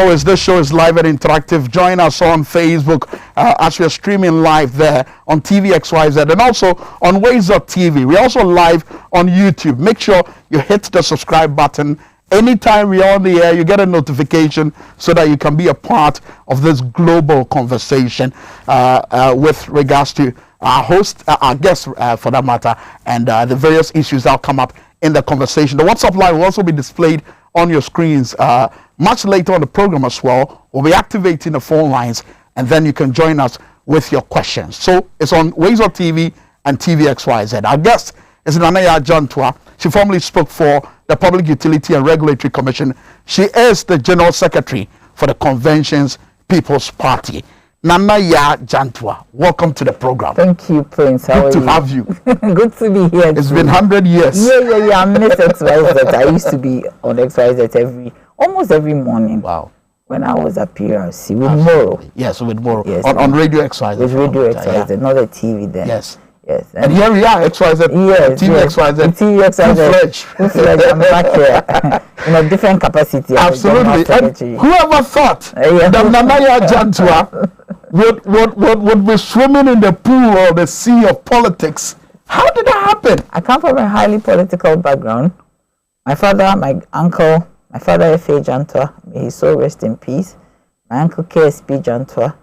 always, this show is live and interactive. Join us on Facebook as we're streaming live there on TVXYZ and also on Ways.tv. We're also live on YouTube. Make sure you hit the subscribe button. Anytime we are on the air, you get a notification so that you can be a part of this global conversation with regards to our host, our guests for that matter, and the various issues that will come up in the conversation. The WhatsApp line will also be displayed on your screens much later on the program as well. We'll be activating the phone lines, and then you can join us with your questions. So it's on Ways.tv and TVXYZ. Our guest is Nanaya Jantua. She formerly spoke for the Public Utility and Regulatory Commission. She is the General Secretary for the Convention's People's Party. Nanaya Jantua, welcome to the program. Thank you, Prince. Good to have you. Good to be here. It's been 100 years. Yeah. I miss XYZ. I used to be on XYZ almost every morning. Wow. When I was at PRC with Moro. Yes, with Moro. Yes, on Radio XYZ. With Radio XYZ, not the TV then. Yes. Yes. And here we are, XYZ. Yes. TVXYZ. TVXYZ. I'm back here in a different capacity. Absolutely. And whoever thought that Nanaya Jantua would be swimming in the pool or the sea of politics? How did that happen? I come from a highly political background. My father, my uncle, my father F.A. Jantua, may his soul rest in peace. My uncle K.S.P. Jantua,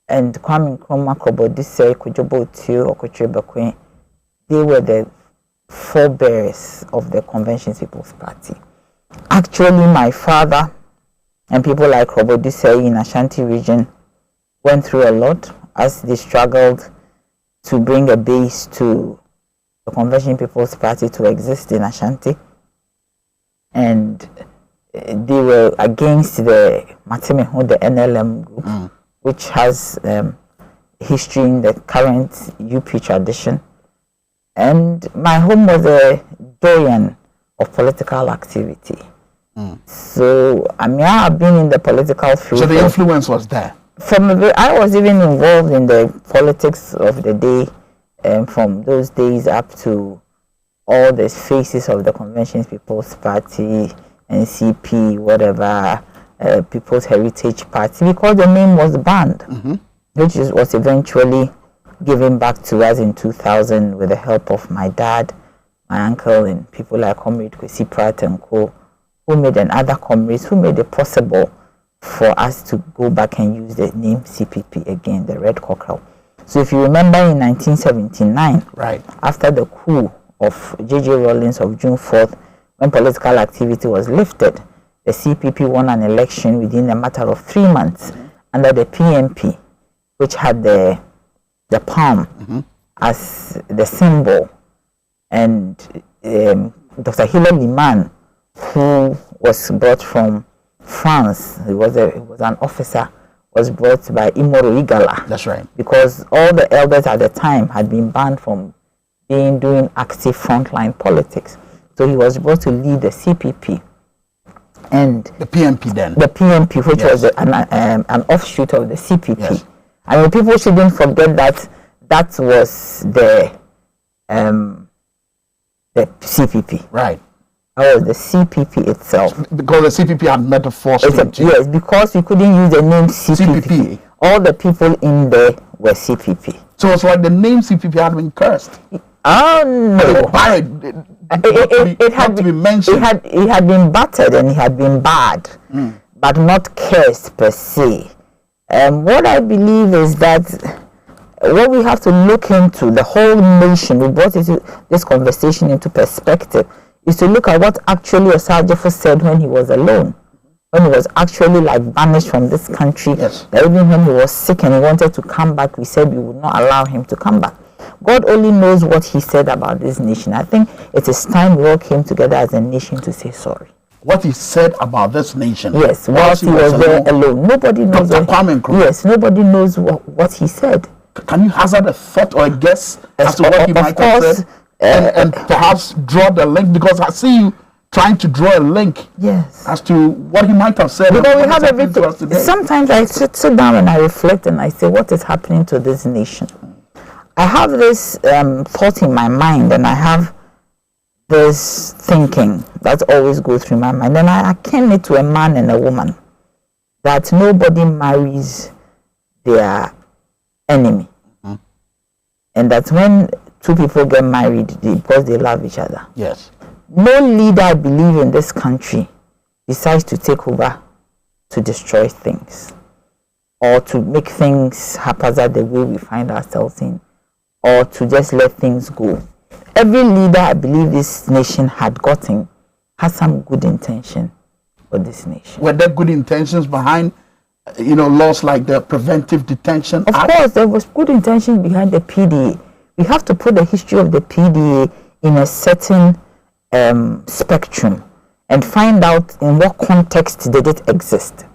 and Kwame Nkrumah, Kobodise, Kujobo Tio, Okoche Bakwe, they were the forebearers of the Convention's People's Party. Actually, my father and people like Kobodise in Ashanti region went through a lot as they struggled to bring a base to the Convention People's Party to exist in Ashanti. And they were against the Matimeho, the NLM group, which has history in the current UP tradition. And my home was a doyen of political activity. So, I mean, I have been in the political field. So the influence was there? I was even involved in the politics of the day, from those days up to all the phases of the Convention's People's Party, NCP, whatever, People's Heritage Party, because the name was banned, which was eventually given back to us in 2000 with the help of my dad, my uncle, and people like Comrade Kwesi Pratt and Co., who made, and other comrades who made it possible for us to go back and use the name CPP again, the Red Cockerel. So if you remember in 1979, right, after the coup of J.J. Rawlings of June 4th, when political activity was lifted, the CPP won an election within a matter of 3 months under the PNP, which had the palm as the symbol. And Dr. Hillel Liman, who was brought from France, he was an officer, was brought by Imoro Igala. That's right. Because all the elders at the time had been banned from doing active frontline politics. So he was brought to lead the CPP. And the PNP then? The PNP, which was an offshoot of the CPP. Yes. I mean, people shouldn't forget that was the CPP. Right. That was the CPP itself. Because the CPP had met the force. Yes, because we couldn't use the name CPP. All the people in there were CPP. So it's like the name CPP had been cursed. Oh no! It had to be mentioned. It had been battered and it had been bad, but not cursed per se. What I believe is that what we have to look into, the whole nation, we brought this conversation into perspective, is to look at what actually Osajefo said when he was alone, when he was actually like banished from this country. Yes. That even when he was sick and he wanted to come back, we said we would not allow him to come back. God only knows what he said about this nation. I think it is time we all came together as a nation to say sorry. What he said about this nation. Yes, whilst he was there alone. Nobody knows. Yes, nobody knows what he said. Can you hazard a thought or a guess as to what he might have said? And perhaps draw the link, because I see you trying to draw a link, yes, as to what he might have said. Because we have everything. Sometimes I sit down and I reflect and I say, what is happening to this nation? I have this thought in my mind, and I have this thinking that always goes through my mind, and I akin it to a man and a woman. that nobody marries their enemy. And that when two people get married, because they love each other. Yes. No leader, I believe, in this country decides to take over to destroy things or to make things haphazard the way we find ourselves in, or to just let things go. Every leader I believe this nation had gotten has some good intention for this nation. Were there good intentions behind, laws like the Preventive Detention Act? Of course, there was good intention behind the PDA. We have to put the history of the PDA in a certain spectrum and find out in what context did it exist.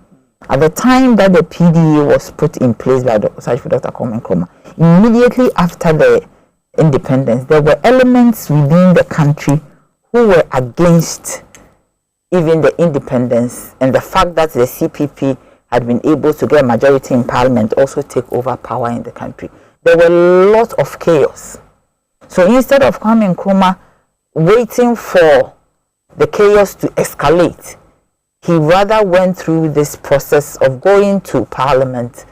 At the time that the PDA was put in place by Dr. Kwame Nkrumah, immediately after the independence, there were elements within the country who were against even the independence, and the fact that the CPP had been able to get a majority in parliament also take over power in the country. There were a lot of chaos. So instead of Kwame Nkrumah waiting for the chaos to escalate, he rather went through this process of going to parliament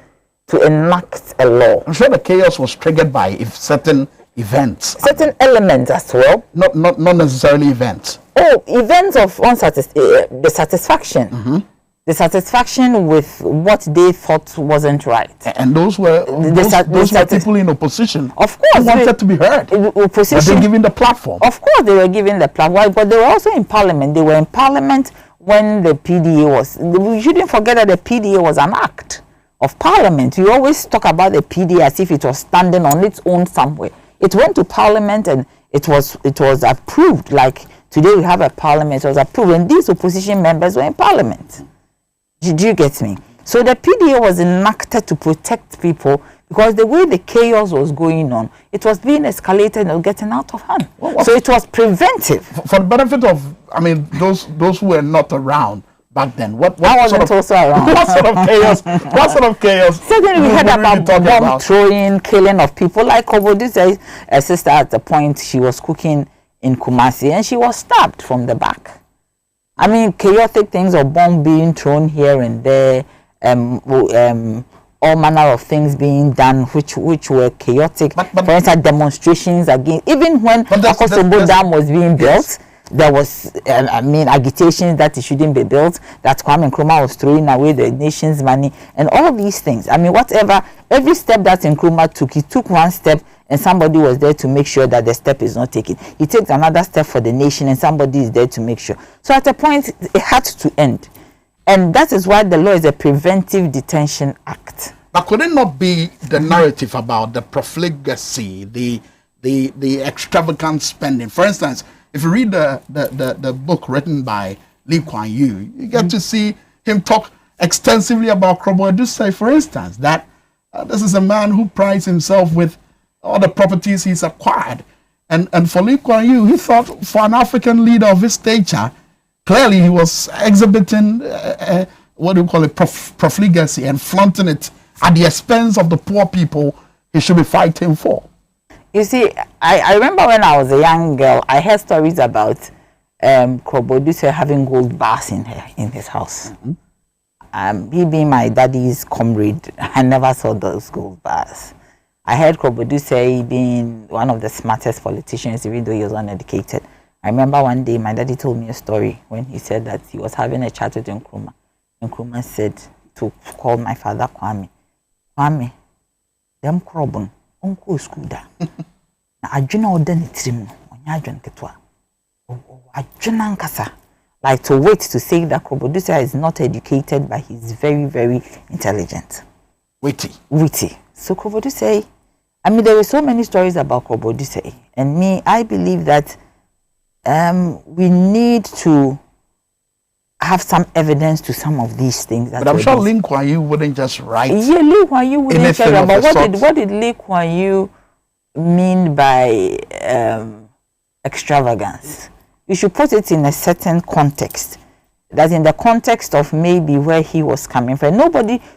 to enact a law. I'm sure the chaos was triggered by certain events. Certain elements as well. Not necessarily events. Oh, events of the satisfaction. The satisfaction with what they thought wasn't right. And those were people in opposition. Of course, who wanted to be heard. Opposition. But they given the platform. Of course, they were given the platform, but they were also in parliament. They were in parliament when the PDA was. We shouldn't forget that the PDA was an act of parliament. You always talk about the PDA as if it was standing on its own somewhere. It went to parliament and it was approved. Like today we have a parliament, it was approved, and these opposition members were in parliament. Do you get me? So the PDA was enacted to protect people because the way the chaos was going on, it was being escalated and getting out of hand. So it was preventive. For the benefit of, those who were not around back then, what wasn't also around. What sort of chaos? What sort of chaos? Certainly, we heard about bomb throwing, killing of people. Like Koboduse's sister, at the point she was cooking in Kumasi and she was stabbed from the back. Chaotic things of bomb being thrown here and there, all manner of things being done which were chaotic. For instance, demonstrations against, even when Akosombo Dam was being built, there was agitations that it shouldn't be built, that Kwame Nkrumah was throwing away the nation's money, and all these things. Every step that Nkrumah took, he took one step and somebody was there to make sure that the step is not taken. He takes another step for the nation and somebody is there to make sure. So at a point, it had to end. And that is why the law is a Preventive Detention Act. But could it not be the narrative about the profligacy, the extravagant spending? For instance, if you read the book written by Lee Kuan Yew, you get to see him talk extensively about Koboduse, for instance, that this is a man who prides himself with all the properties he's acquired. And for Lee Kuan Yew, he thought for an African leader of his stature, clearly he was exhibiting, profligacy and flaunting it at the expense of the poor people he should be fighting for. You see, I remember when I was a young girl, I heard stories about Koboduse having gold bars in his house. He being my daddy's comrade, I never saw those gold bars. I heard Koboduse being one of the smartest politicians, even though he was uneducated. I remember one day my daddy told me a story when he said that he was having a chat with Nkrumah. Nkrumah said to call my father Kwame, them krobun, uncle school da. Na adwena oda ne tirim no, onya adwen ketwa. Adwena nkasa. Like to wait to say that Koboduse is not educated, but he's very, very intelligent. Witty. So Koboduse, there were so many stories about Koboduse. And I believe that we need to have some evidence to some of these things. But I'm sure Lee Kuan Yew wouldn't just write. Yeah, Lee Kuan Yew wouldn't say that. But what did Lee Kuan Yew mean by extravagance? You should put it in a certain context. That in the context of maybe where he was coming from.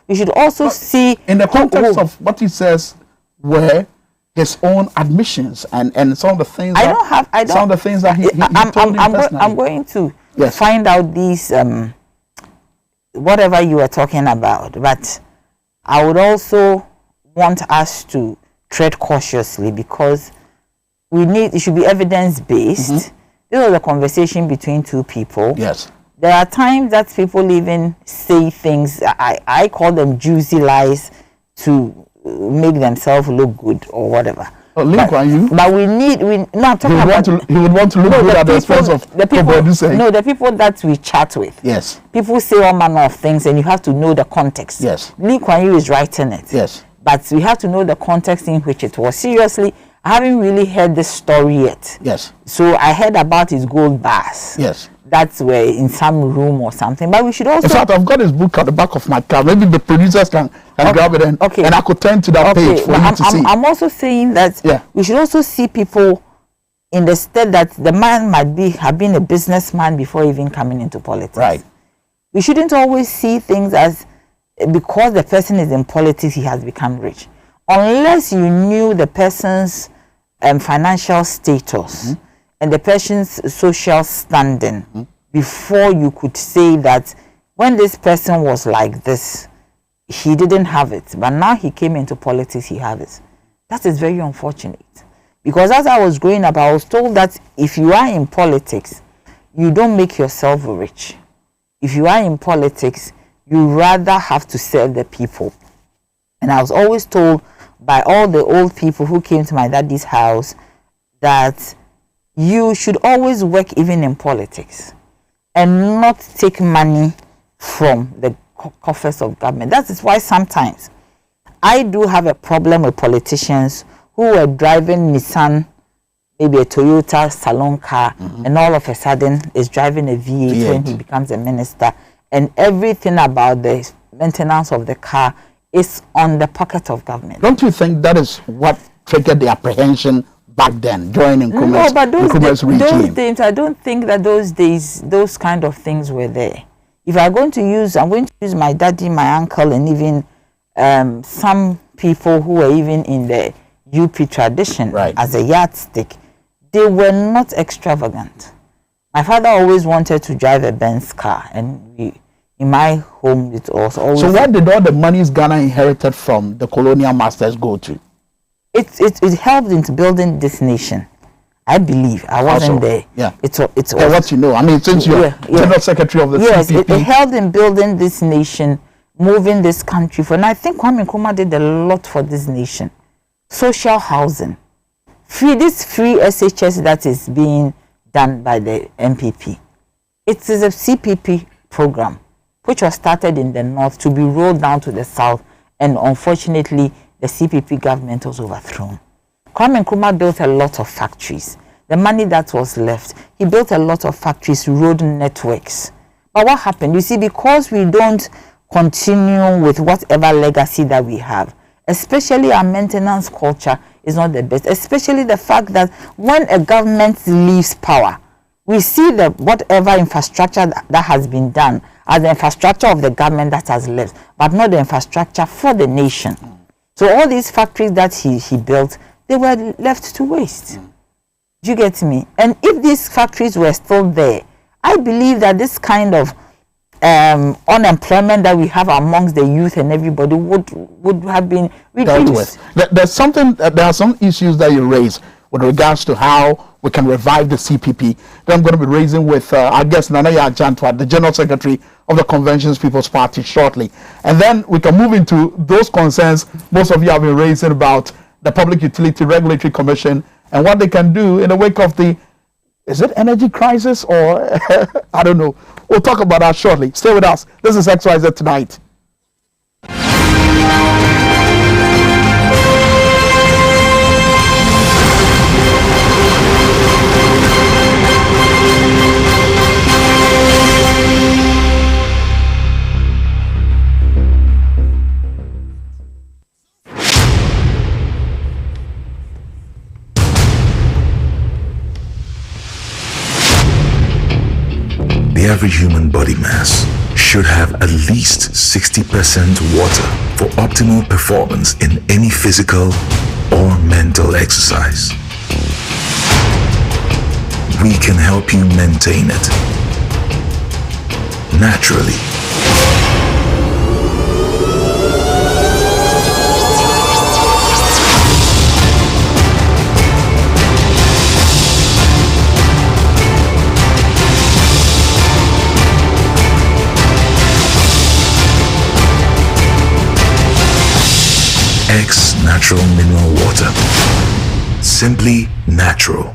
We should also see in the context of what he says were his own admissions and some of the things some of the things that he told him personally. I'm going to find out these whatever you were talking about, but I would also want us to tread cautiously, because it should be evidence-based. This is the conversation between two people. Yes. There are times that people even say things, I call them juicy lies, to make themselves look good or whatever. Oh, but we I'm talking about he would want to look good at the expense of the people that we chat with. Yes. People say all manner of things, and you have to know the context. Yes. Lee Kuan Yew is writing it. Yes. But we have to know the context in which it was. Seriously, I haven't really heard this story yet. Yes. So I heard about his gold bars. Yes. That's where in some room or something. But we should also. In fact, I've got his book at the back of my car. Maybe the producers can grab it and I could turn to that page for you to see. I'm also saying that we should also see people in the state that the man might have been a businessman before even coming into politics. Right. We shouldn't always see things as because the person is in politics, he has become rich. Unless you knew the person's financial status and the person's social standing before you could say that when this person was like this, he didn't have it, but now he came into politics, he has it. That is very unfortunate. Because as I was growing up, I was told that if you are in politics, you don't make yourself rich. If you are in politics, you rather have to serve the people. And I was always told by all the old people who came to my daddy's house that you should always work even in politics and not take money from the coffers of government. That is why sometimes I do have a problem with politicians who were driving Nissan, maybe a Toyota salon car, and all of a sudden is driving a V8 when he becomes a minister, and everything about the maintenance of the car is on the pocket of government. Don't you think that is what triggered the apprehension back then during Nkrumah's regime? Those days, I don't think that those days, those kind of things were there. If I'm going to use my daddy, my uncle, and even some people who were even in the UP tradition as a yardstick, they were not extravagant. My father always wanted to drive a Benz car, and in my home it was always. So where did all the monies Ghana inherited from the colonial masters go to? It helped into building this nation. I believe I wasn't there. Yeah. It's what you know. I mean, since you're General Secretary of the CPP. It helped in building this nation, moving this country forward. And I think Kwame Nkrumah did a lot for this nation. Social housing, this free SHS that is being done by the MPP. It is a CPP program which was started in the north to be rolled down to the south, and unfortunately the CPP government was overthrown. Kwame Nkrumah built a lot of factories. The money that was left, he built a lot of factories, road networks. But what happened? You see, because we don't continue with whatever legacy that we have, especially our maintenance culture is not the best, especially the fact that when a government leaves power, we see that whatever infrastructure that has been done as the infrastructure of the government that has left, but not the infrastructure for the nation. So all these factories that he built, they were left to waste. Do you get me? And if these factories were still there, I believe that this kind of unemployment that we have amongst the youth and everybody would have been reduced. There are some issues that you raise with regards to how we can revive the CPP that I'm going to be raising with I guess Nana Jantwa, the General Secretary of the Conventions People's Party, shortly. And then we can move into those concerns most of you have been raising about the Public Utility Regulatory Commission and what they can do in the wake of the, is it energy crisis or I don't know. We'll talk about that shortly. Stay with us. This is XYZ Tonight. The average human body mass should have at least 60% water for optimal performance in any physical or mental exercise. We can help you maintain it naturally. natural mineral water. Simply natural.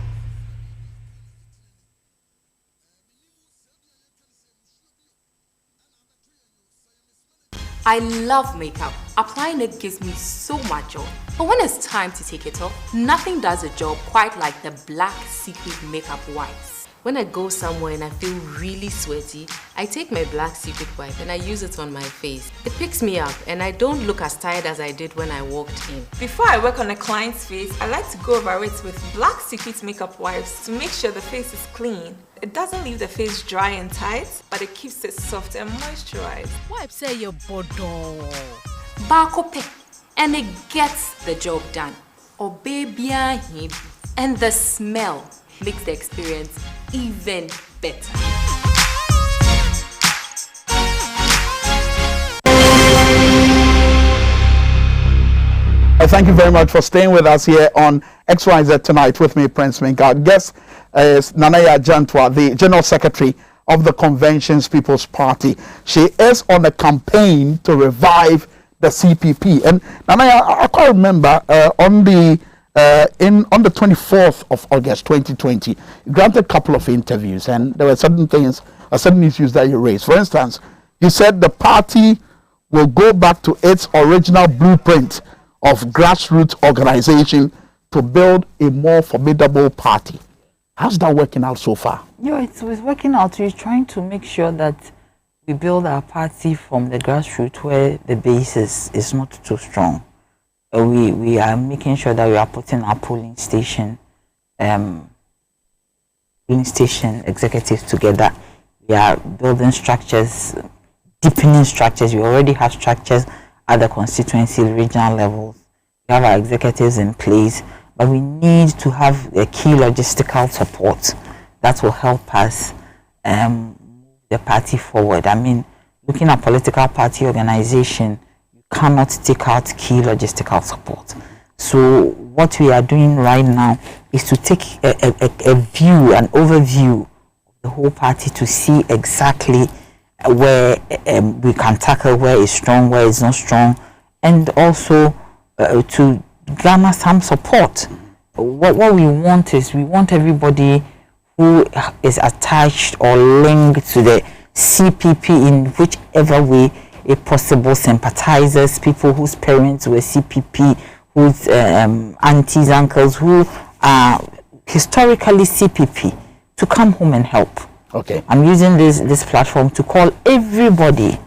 I love makeup. Applying it gives me so much joy. But when it's time to take it off, nothing does the job quite like the Black Secret Makeup Wipes. When I go somewhere and I feel really sweaty, I take my Black Secret wipe and I use it on my face. It picks me up and I don't look as tired as I did when I walked in. Before I work on a client's face, I like to go over it with Black Secret makeup wipes to make sure the face is clean. It doesn't leave the face dry and tight, but it keeps it soft and moisturized. Wipe say your bodo. Bakope, and it gets the job done. Or baby, and the smell makes the experience even better. Thank you very much for staying with us here on XYZ Tonight with me, Prince Minka. Our guest is Nanaya Jantwa, the General Secretary of the Convention's People's Party. She is on a campaign to revive the CPP. And Nanaya, I quite remember on the 24th of August 2020, you granted a couple of interviews, and there were certain things, certain issues that you raised. For instance, you said the party will go back to its original blueprint of grassroots organization to build a more formidable party. How's that working out so far? Yeah, it's working out. We're trying to make sure that we build our party from the grassroots where the base is not too strong. We are making sure that we are putting our polling station executives together. We are building structures, deepening structures. We already have structures at the constituency, regional levels. We have our executives in place, but we need to have a key logistical support that will help us move the party forward. I mean, looking at political party organization, you cannot take out key logistical support. So what we are doing right now is to take a view, an overview of the whole party to see exactly where we can tackle where it's strong, where it's not strong, and also to garner some support. What we want is we want everybody who is attached or linked to the CPP in whichever way possible, sympathizers, people whose parents were CPP, whose aunties, uncles who are historically CPP, to come home and help. Okay. I'm using this platform to call everybody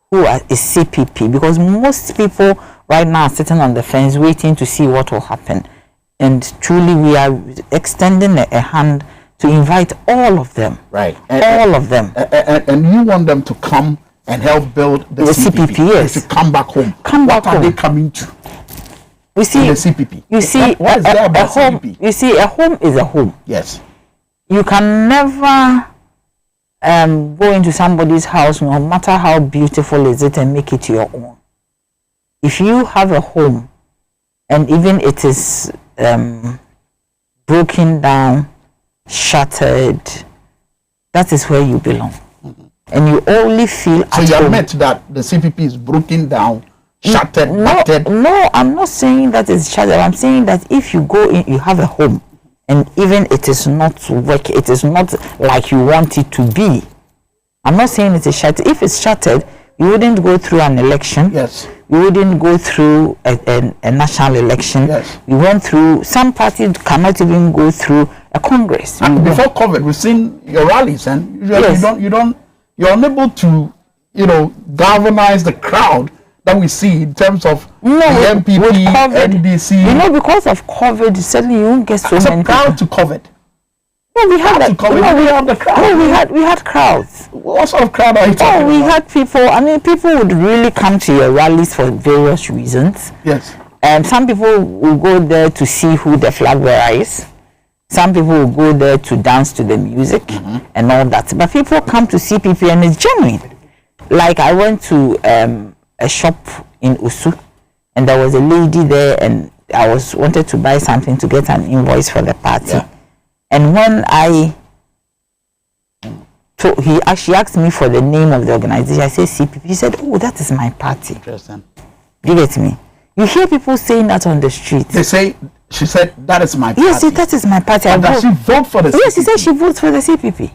who is CPP, because most people right now are sitting on the fence waiting to see what will happen. And truly we are extending a hand to invite all of them. Right. All of them. And you want them to come and help build the CPP. Yes. To come back home. What are they coming to? We see the CPP. You see, what is there about home, CPP? You see, a home is a home. Yes. You can never go into somebody's house, no matter how beautiful is it, and make it your own. If you have a home, and even it is broken down, shattered, that is where you belong. Mm-hmm. And you only feel so you admit that the CPP is broken down, shattered, battered? No, I'm not saying that it's shattered. I'm saying that if you go in, you have a home, and even it is not working, it is not like you want it to be. I'm not saying it is shattered. If it's shattered, you wouldn't go through an election. Yes. You wouldn't go through a national election. Yes. We went through, some parties cannot even go through a Congress. And before COVID, we've seen your rallies, and usually yes. you're unable to, galvanize the crowd that we see in terms of the MPP, NDC. Because of COVID, suddenly you won't get so many crowd to COVID. No, we had the crowd. No, we had crowds. What sort of crowd are you talking about? We had people. I mean, people would really come to your rallies for various reasons. Yes. And some people will go there to see who the flag bearer is. Some people will go there to dance to the music and all that. But people come to CPP and it's genuine. Like I went to a shop in Usu, and there was a lady there, and I wanted to buy something to get an invoice for the party. Yeah. And when she asked me for the name of the organization, I said CPP. He said, "Oh, that is my party." Interesting. Do you get me? You hear people saying that on the street. They say, she said, that is my party. Yes, that is my party. Does she vote for the CPP? Yes, she said she votes for the CPP.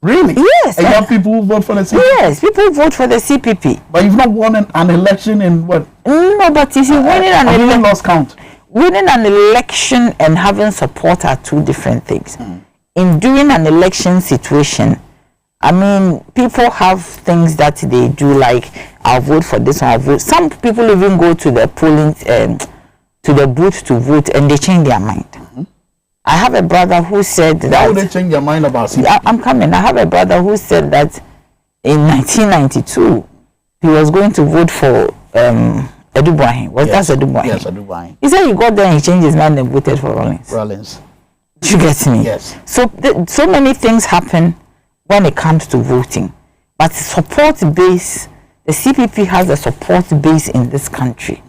Really? Yes. And you have people who vote for the CPP? Yes, people vote for the CPP. But you've not won an election in what? No, but if you winning an election, lost count. Winning an election and having support are two different things. In doing an election situation, I mean, people have things that they do, like I'll vote for this one. I'll vote. Some people even go to the polling, to the booth to vote, and they change their mind. I have a brother who said that. How would they change their mind about CPP? I'm coming. I have a brother who said that in 1992 he was going to vote for Edubuahin. That's Edubuahin? Yes, Edubuahin. He said he got there and he changed his mind and voted for Rollins. Do you get me? Yes. So so many things happen when it comes to voting, but support base. The CPP has a support base in this country.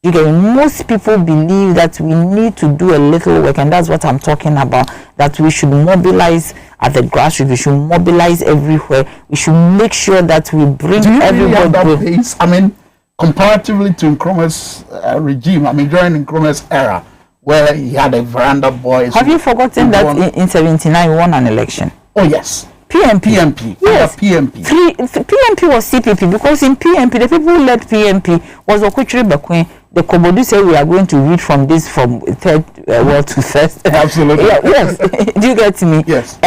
You get, most people believe that we need to do a little work, and that's what I'm talking about, that we should mobilize at the grassroots, we should mobilize everywhere, we should make sure that we bring everybody. Really have that pace? I mean, comparatively to Nkrumah's regime, I mean, during Nkrumah's era, where he had a veranda boys. Have you forgotten that in 79 he won an election? Oh, yes. PMP. Yes. PMP. PMP was CPP, because in PMP, the people who led PMP was Okuchiri Bekwe. The Kobodu said we are going to read from this from third world to first. Absolutely. Yes. Do you get me? Yes.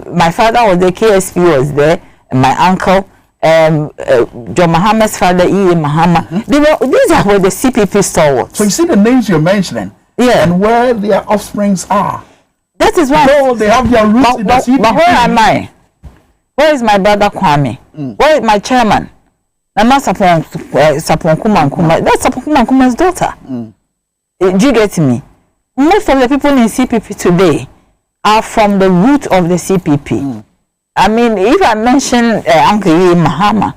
My father was there, KSP was there, and my uncle, John Muhammad's father, E.A. Muhammad. These are where the CPP stalwarts. So you see the names you're mentioning, and where their offsprings are. That is why. No, they have their roots in the CPP. But where am I? Where is my brother Kwame? Where is my chairman? Nana Sapon Kuma. That's Sapon Kuma's daughter. Do you get me? Most of the people in CPP today are from the root of the CPP. I mean, if I mention Uncle E. Mahama,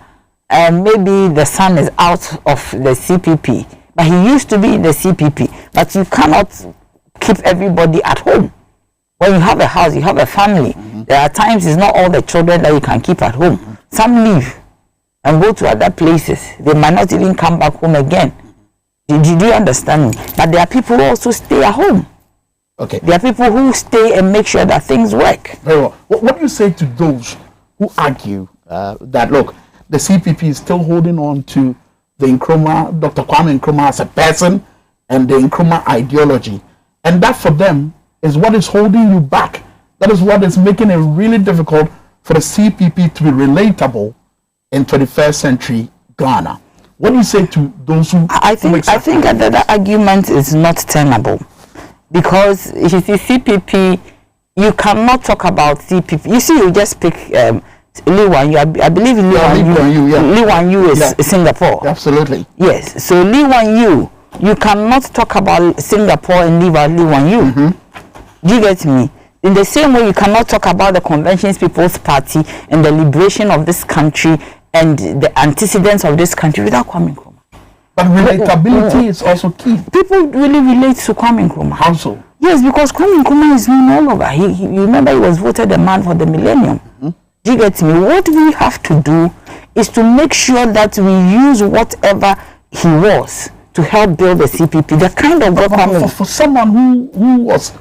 maybe the son is out of the CPP, but he used to be in the CPP. But you cannot keep everybody at home. When you have a house, you have a family. There are times it's not all the children that you can keep at home. Some leave and go to other places. They might not even come back home again. Did you understand me? But there are people who also stay at home. Okay. There are people who stay and make sure that things work. Very well. What do you say to those who argue that, look, the CPP is still holding on to the Nkrumah, Dr. Kwame Nkrumah as a person, and the Nkrumah ideology, and that for them is what is holding you back? That is what is making it really difficult for the CPP to be relatable in 21st century Ghana. What do you say to those who? I think that argument is not tenable, because if you see CPP, you cannot talk about CPP. You see, you just pick Lee Wan Yew. I believe Lee Wan Yew is Singapore. Absolutely. Yes. So Lee Wan Yew, you cannot talk about Singapore and leave out Lee Wan Yew. Do you get me? In the same way, you cannot talk about the Conventions People's Party and the liberation of this country and the antecedents of this country without Kwame Nkrumah. But relatability is also key. People really relate to Kwame Nkrumah. How so? Yes, because Kwame Nkrumah is known all over. You remember he was voted the man for the millennium. Do you get me? What we have to do is to make sure that we use whatever he was to help build the CPP. The kind of work for someone who was,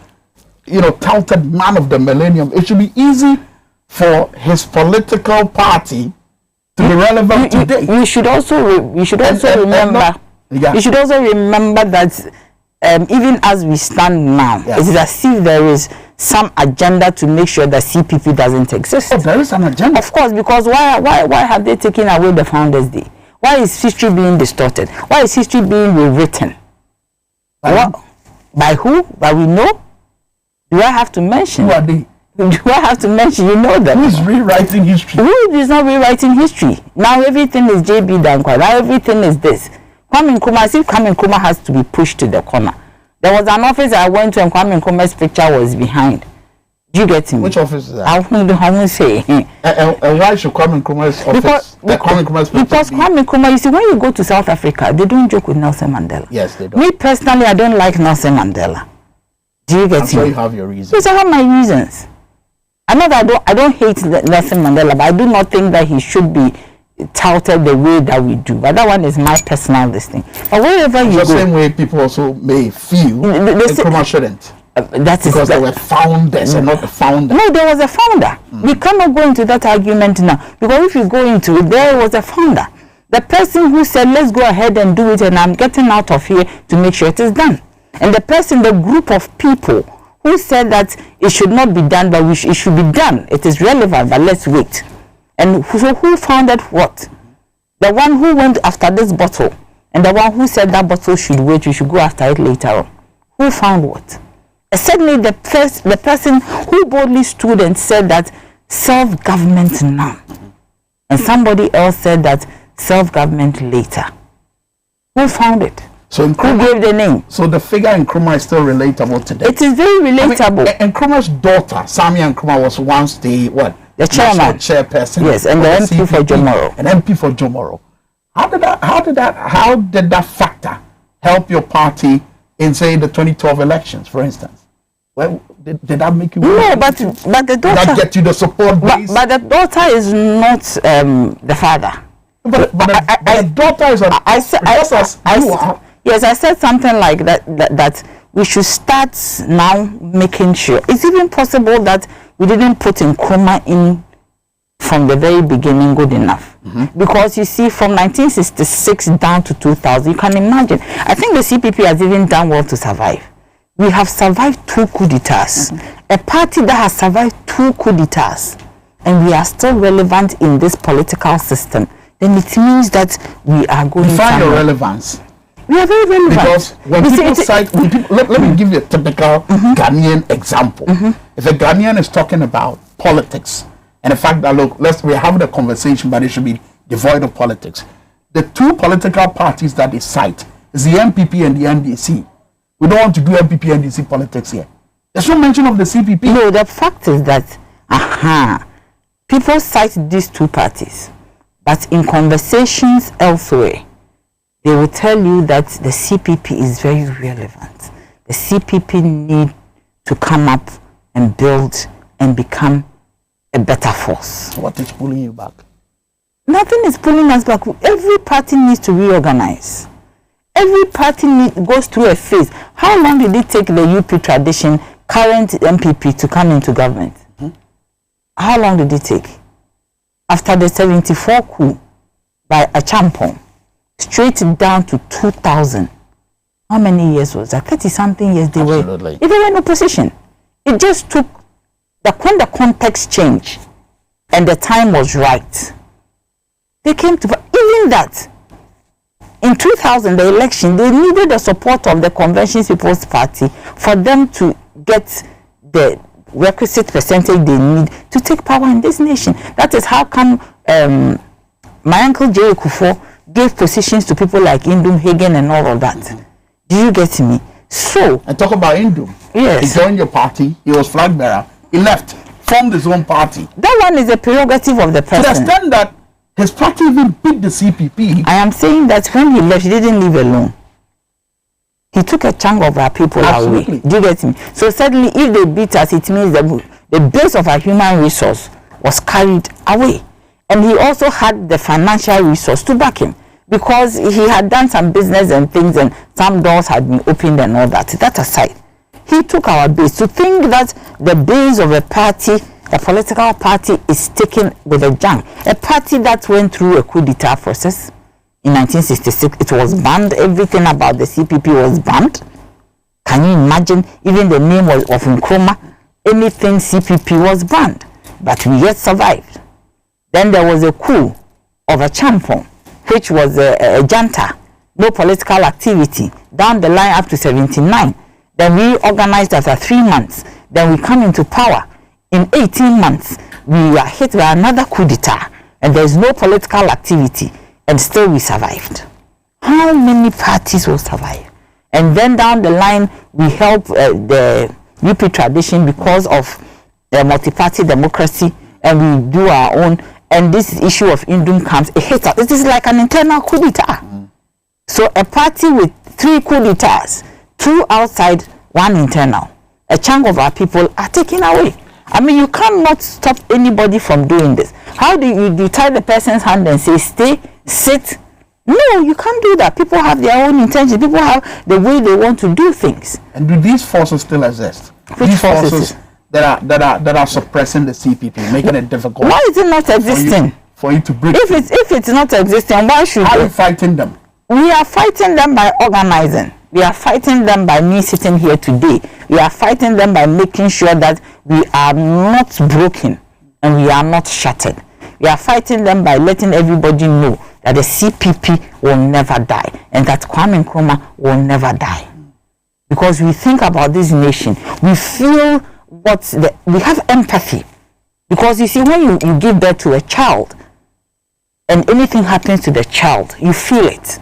touted man of the millennium, it should be easy for his political party to be relevant today. You should also remember that even as we stand now, it is as if there is some agenda to make sure that CPP doesn't exist. Oh, there is an agenda. Of course, because why have they taken away the Founders' Day? Why is history being distorted? Why is history being rewritten? By who? By we know? Do I have to mention? Who are they? Do I have to mention? You know them. Who is rewriting history? Who is not rewriting history? Now everything is JB Dankwa. Now everything is this. Kwame Nkrumah, as if Kwame Nkrumah has to be pushed to the corner. There was an office I went to and Kwame Nkrumah's picture was behind. Do you get me? Which office is that? I won't say. And why should Kwame Nkrumah's office? Because Kwame Nkrumah, you see, when you go to South Africa, they don't joke with Nelson Mandela. Yes, they don't. Me personally, I don't like Nelson Mandela. Do you get me? I'm sure you have your reasons. Yes, I have my reasons. I know that I don't hate Nelson Mandela, but I do not think that he should be touted the way that we do. But that one is my personal thing. But wherever you go, the same way people also may feel Nkrumah shouldn't. That is because they were founders and not the founder. No, there was a founder. We cannot go into that argument now, because if you go into it, there was a founder. The person who said, let's go ahead and do it, and I'm getting out of here to make sure it is done. And the person, the group of people who said that it should not be done, but it should be done. It is relevant, but let's wait. And so who founded what? The one who went after this bottle, and the one who said that bottle should wait, we should go after it later on. Who found what? Certainly the person who boldly stood and said that self-government now, and somebody else said that self-government later. Who found it? So who gave the name? So the figure Nkrumah is still relatable today. It is very relatable. I mean, Nkrumah's daughter, Samia Nkrumah, was once the chairman, chairperson. Yes, and the MP for Jomoro. An MP for Jomoro. How did that factor help your party in, say, the 2012 elections, for instance? Well, did that make you? No, but the daughter. Did that get you the support base? But the daughter is not the father. But the daughter is Yes, I said something like that we should start now making sure. It's even possible that we didn't put Nkrumah in from the very beginning good enough. Because you see, from 1966 down to 2000, you can imagine. I think the CPP has even done well to survive. We have survived 2 coup d'etats. A party that has survived 2 coup d'etats, and we are still relevant in this political system, then it means that we are going to find your relevance. We are very relevant. Because when people cite, let me give you a typical Ghanaian example. If a Ghanaian is talking about politics, and the fact that, look, we're having a conversation, but it should be devoid of politics. The 2 political parties that they cite is the MPP and the NDC. We don't want to do MPP and NDC politics here. There's no mention of the CPP. No, the fact is that, people cite these 2 parties, but in conversations elsewhere, they will tell you that the CPP is very relevant. The CPP need to come up and build and become a better force. What is pulling you back? Nothing is pulling us back. Every party needs to reorganize. Every party goes through a phase. How long did it take the UP tradition, current MPP, to come into government? How long did it take? After the 74 coup by Achampong, straight down to 2000. How many years was that? 30-something years they were in opposition. It just took when the context changed and the time was right. They came to even that. In 2000, the election, they needed the support of the Convention People's Party for them to get the requisite percentage they need to take power in this nation. That is how come my uncle Jerry Kufuor gave positions to people like Indum Hagen and all of that. Do you get me? So, and talk about Indum. Yes. He joined your party. He was flag bearer. He left, formed his own party. That one is a prerogative of the person. To the extent that his party even beat the CPP. I am saying that when he left, he didn't leave alone. He took a chunk of our people away. Do you get me? So suddenly, if they beat us, it means that the base of our human resource was carried away. And he also had the financial resource to back him, because he had done some business and things, and some doors had been opened and all that. That aside, he took our base. To think that the base of a party, a political party, is taken with a jam. A party that went through a coup d'etat process in 1966, it was banned. Everything about the CPP was banned. Can you imagine? Even the name of Nkrumah, anything CPP was banned. But we yet survived. Then there was a coup of a Champon, which was a junta, no political activity, down the line up to 79. Then we organized after 3 months. Then we come into power. In 18 months, we are hit by another coup d'etat, and there is no political activity, and still we survived. How many parties will survive? And then down the line, we help the UP tradition because of multi-party democracy, and we do our own. And this issue of Indum comes, it hits us. It is like an internal coup d'etat. So a party with 3 coup d'etats, 2 outside, 1 internal. A chunk of our people are taken away. I mean, you cannot stop anybody from doing this. How do you tie the person's hand and say, stay, sit? No, you can't do that. People have their own intentions. People have the way they want to do things. And do these forces still exist? Which these forces? that are suppressing the CPP, making it difficult. Why is it not existing? For you to break. If it's not existing, why should How are you fighting them? We are fighting them by organizing. We are fighting them by me sitting here today. We are fighting them by making sure that we are not broken and we are not shattered. We are fighting them by letting everybody know that the CPP will never die and that Kwame Nkrumah will never die. Because we think about this nation, we feel we have empathy. Because you see, when you give birth to a child and anything happens to the child, you feel it.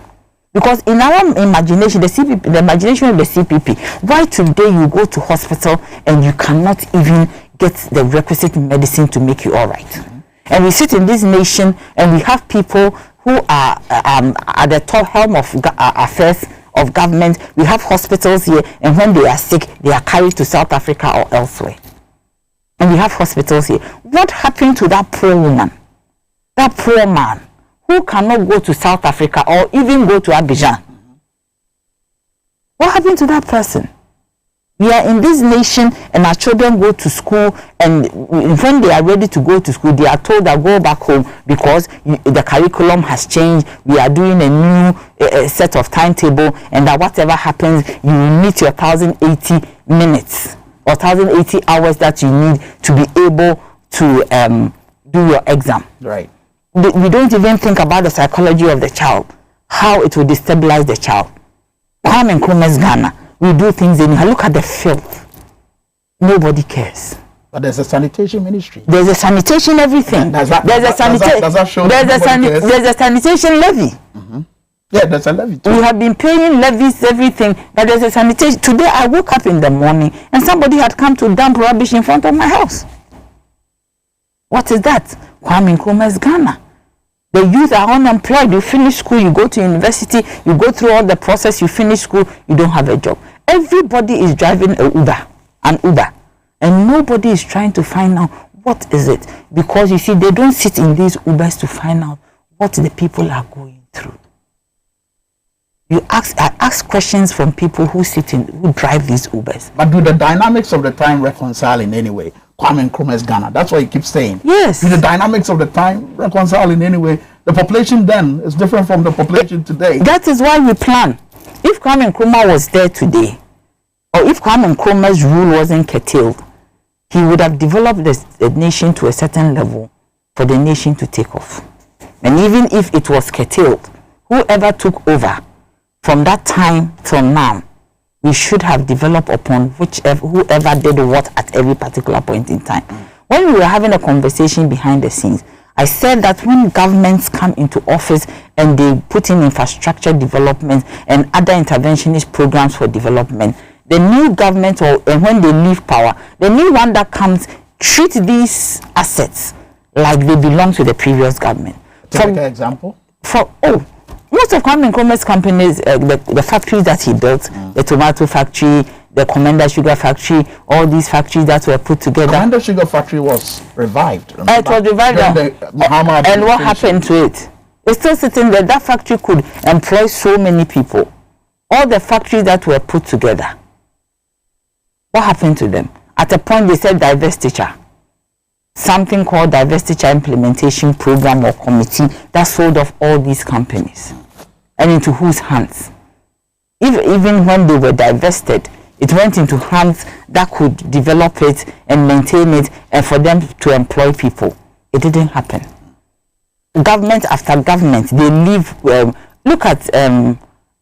Because in our imagination, the imagination of the CPP, why today you go to hospital and you cannot even get the requisite medicine to make you all right? Mm-hmm. And we sit in this nation and we have people who are at the top helm of affairs of government. We have hospitals here, and when they are sick, they are carried to South Africa or elsewhere. And we have hospitals here. What happened to that poor woman, that poor man, who cannot go to South Africa or even go to Abidjan? What happened to that person? We are in this nation and our children go to school, and when they are ready to go to school, they are told that go back home because the curriculum has changed. We are doing a new set of timetable, and that whatever happens, you will meet your 1,080 minutes or 1,080 hours that you need to be able to do your exam. Right. We don't even think about the psychology of the child, how it will destabilize the child. Kwame Nkrumah's Ghana, we do things anyhow. Look at the filth. Nobody cares. But there's a sanitation ministry. There's a sanitation everything. There's a sanitation levy. Mm-hmm. Yeah, there's a levy too. We have been paying levies, everything, but there's a sanitation. Today I woke up in the morning and somebody had come to dump rubbish in front of my house. What is that? Kwame Nkrumah's Ghana. The youth are unemployed. You finish school, you go to university, you go through all the process, you finish school, you don't have a job. Everybody is driving an Uber, and nobody is trying to find out what is it. Because you see, they don't sit in these Ubers to find out what the people are going through. I ask questions from people who drive these Ubers. But do the dynamics of the time reconcile in any way? Kwame Nkrumah's Ghana. That's what you keep saying. Yes. Do the dynamics of the time reconcile in any way? The population then is different from the population today. That is why we plan. If Kwame Nkrumah was there today, or if Kwame Nkrumah's rule wasn't curtailed, he would have developed the nation to a certain level for the nation to take off. And even if it was curtailed, whoever took over from that time till now, we should have developed upon whoever did what at every particular point in time. When we were having a conversation behind the scenes, I said that when governments come into office and they put in infrastructure development and other interventionist programs for development, the new government, and when they leave power, the new one that comes treat these assets like they belong to the previous government. Take an example. Most of Kwame Nkrumah's companies, the factories that he built, the tomato factory, the Commander Sugar Factory, all these factories that were put together. Commander Sugar Factory was revived. It was revived. And what happened to it? It's still sitting there. That factory could employ so many people. All the factories that were put together, what happened to them? At a point they said divestiture. Something called divestiture implementation program or committee that sold off all these companies. And into whose hands? Even when they were divested, it went into hands that could develop it and maintain it and for them to employ people. It didn't happen. Government after government, they leave. Look at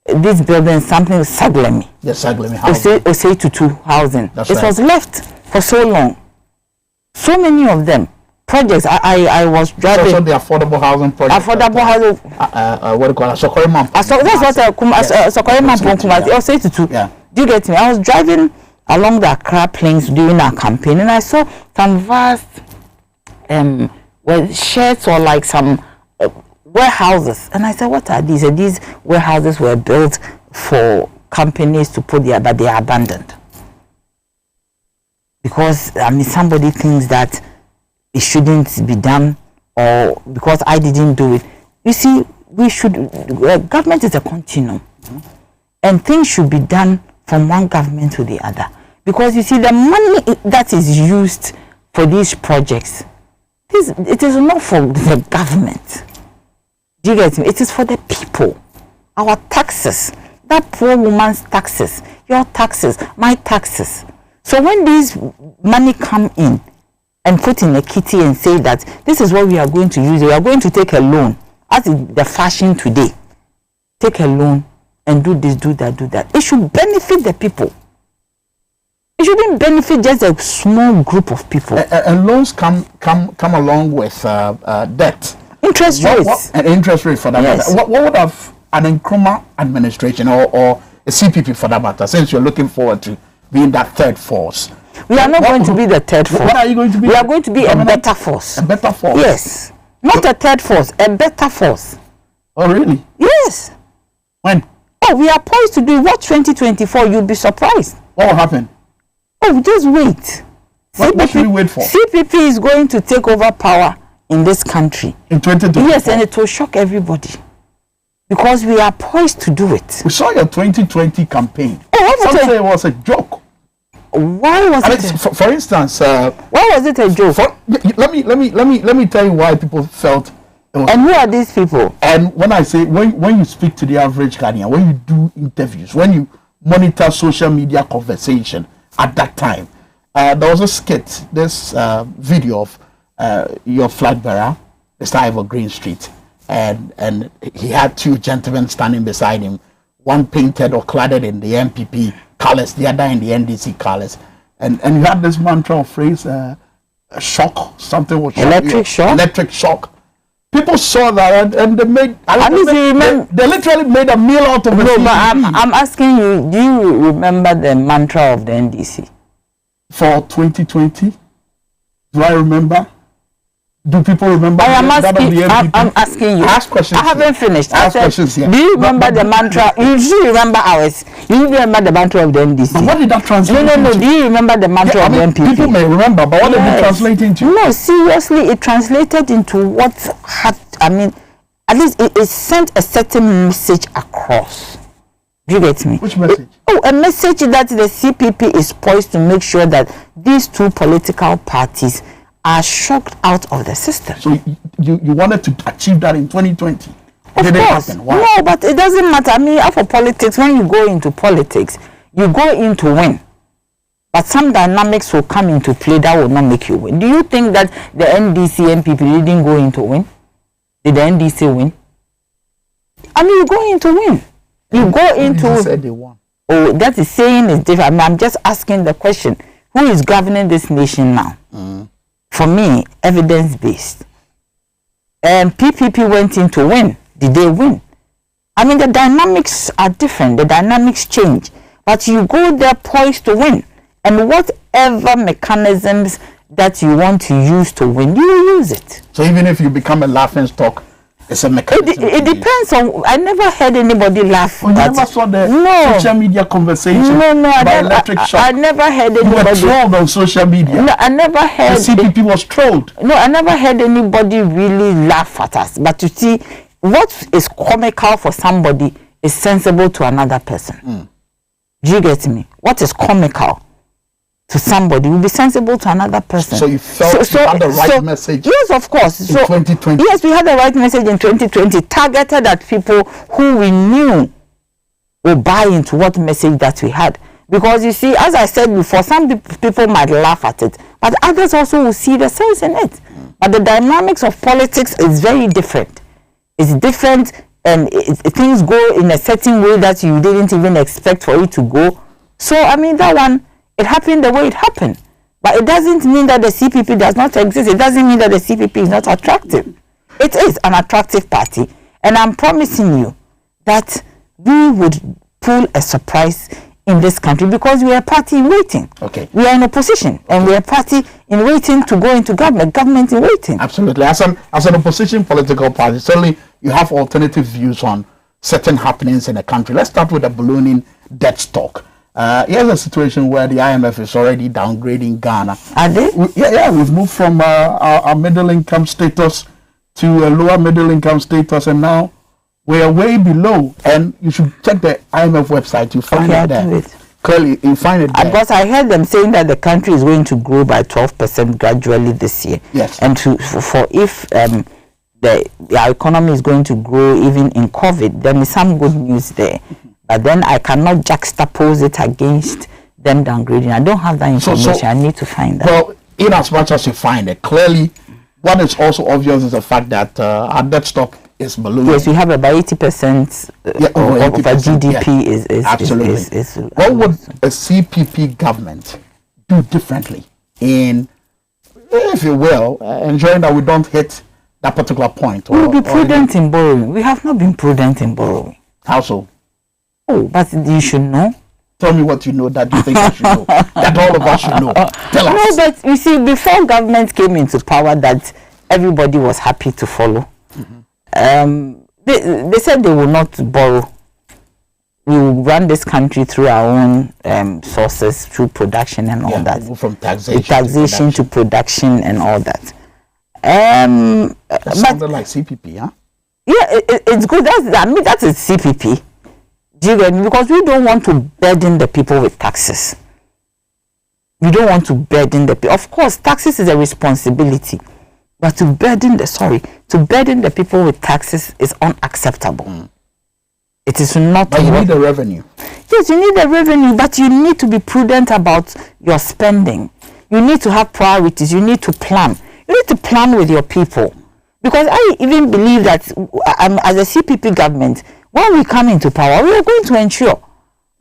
this building, something Saglemi. Yes, Saglemi housing. Osei Tutu housing. It right. was left for so long. So many of them. Projects. I was driving. So the affordable housing project. Affordable housing. What do you call it? Sokorima. That's what Sokorima Kumasi. Osei Tutu. Yeah. Do you get me? I was driving along the Accra Plains during our campaign, and I saw some vast sheds or like some warehouses. And I said, what are these? And these warehouses were built for companies to put there, but they are abandoned. because I mean somebody thinks that it shouldn't be done, or because I didn't do it. You see, we should. Government is a continuum, and things should be done from one government to the other. Because you see, the money that is used for these projects, it is not for the government. Do you get me? It is for the people. Our taxes, that poor woman's taxes, your taxes, my taxes. So when these money come in and put in a kitty and say that this is what we are going to use, we are going to take a loan, as is the fashion today, take a loan and do this, do that, do that. It should benefit the people. It shouldn't benefit just a small group of people. And loans come along with debt. Interest rates. And interest rate for that Yes. matter. What would have an Nkrumah administration or a CPP for that matter, since you're looking forward to being that third force? We are not going to be the third force. What are you going to be? We are going to be a better force. A better force? Yes. Not a third force, a better force. Oh, really? Yes. When? Oh, we are poised to do what 2024, you'll be surprised. What will happen? Oh, just wait. What should we wait for? CPP is going to take over power in this country. In 2024? Yes, and it will shock everybody. Because we are poised to do it. We saw your 2020 campaign. Oh, some say it was a joke. Why was it? For instance, why was it a joke? Let me tell you why people felt. And who are these people? And when I say when you speak to the average Ghanaian, when you do interviews, when you monitor social media conversation at that time, there was a skit, this video of your flag bearer, Mr. Ivor Green Street, and he had two gentlemen standing beside him, one painted or cladded in the MPP colors, the other in the NDC colors, and you had this mantra or phrase, shock, something was electric shock. Electric shock. People saw that and they made. They literally made a meal out of it. No, but I'm asking you, do you remember the mantra of the NDC? For 2020? Do I remember? Do people remember? I'm asking you. Ask questions. I haven't finished. Ask questions here. Do you remember the mantra? You should remember ours. You remember the mantra of the NDC. But what did that translate into? No. Do you remember the mantra of the NPP? People may remember, but what did it translate into? No, seriously, it translated into what had, I mean, at least it sent a certain message across. Do you get me? Which message? A message that the CPP is poised to make sure that these two political parties are shocked out of the system. So you wanted to achieve that in 2020? Of Did course. it happen? Why? No, but it doesn't matter. I mean, for politics, when you go into politics, you go in to win. But some dynamics will come into play that will not make you win. Do you think that the NDC MPP didn't go in to win? Did the NDC win? I mean, you go in to win. You go into. NDC said they won. Oh, that is saying is different. I mean, I'm just asking the question: who is governing this nation now? For me, evidence-based. And PPP went in to win. Did they win? I mean, the dynamics are different. The dynamics change. But you go there poised to win. And whatever mechanisms that you want to use to win, you will use it. So even if you become a laughing stock, it's a mechanism. It depends on. I never heard anybody laugh. You never saw the social media conversation about electric shock. I never heard anybody. You were trolled on social media. No, I never heard. The CPP was trolled. No, I never heard anybody really laugh at us. But you see, what is comical for somebody is sensible to another person. Do you get me? What is comical to somebody will be sensible to another person. So you felt you had the right message? Yes, of course. In 2020? Yes, we had the right message in 2020, targeted at people who we knew will buy into what message that we had. Because you see, as I said before, some people might laugh at it, but others also will see the sense in it. But the dynamics of politics is very different. It's different, and things go in a certain way that you didn't even expect for it to go. So, I mean, that one, it happened the way it happened. But it doesn't mean that the CPP does not exist. It doesn't mean that the CPP is not attractive. It is an attractive party. And I'm promising you that we would pull a surprise in this country because we are a party in waiting. Okay. We are in opposition and we are a party in waiting to go into government in waiting. Absolutely. As an opposition political party, certainly you have alternative views on certain happenings in the country. Let's start with the ballooning debt stock. Here's a situation where the IMF is already downgrading Ghana. Are they? We've moved from our middle income status to a lower middle income status, and now we are way below. And you should check the IMF website. You find it there. Clearly, you find it there. Because I heard them saying that the country is going to grow by 12% gradually this year. Yes. And if the economy is going to grow even in COVID, there is some good news there. But then I cannot juxtapose it against them downgrading. I don't have that information. I need to find that. Well, in as much as you find it, clearly, what is also obvious is the fact that our debt stock is ballooning. Yes, we have about 80% of our GDP is absolutely. What would a CPP government do differently in, if you will, ensuring that we don't hit that particular point? We'll be prudent in borrowing. We have not been prudent in borrowing. How so? Oh, but you should know. Tell me what you know that you think I should know. That all of us should know. Tell us. No, but you see, before government came into power that everybody was happy to follow, they said they will not borrow. We will run this country through our own sources, through production and all that. From taxation to production and all that. That sounded like CPP, huh? Yeah, it's good. That is CPP. Because we don't want to burden the people with taxes. We don't want to burden the people. Of course, taxes is a responsibility, but to burden the people with taxes is unacceptable. It is not. But you need the revenue. Yes, you need the revenue, but you need to be prudent about your spending. You need to have priorities. You need to plan. You need to plan with your people. Because I even believe that as a CPP government, when we come into power, we are going to ensure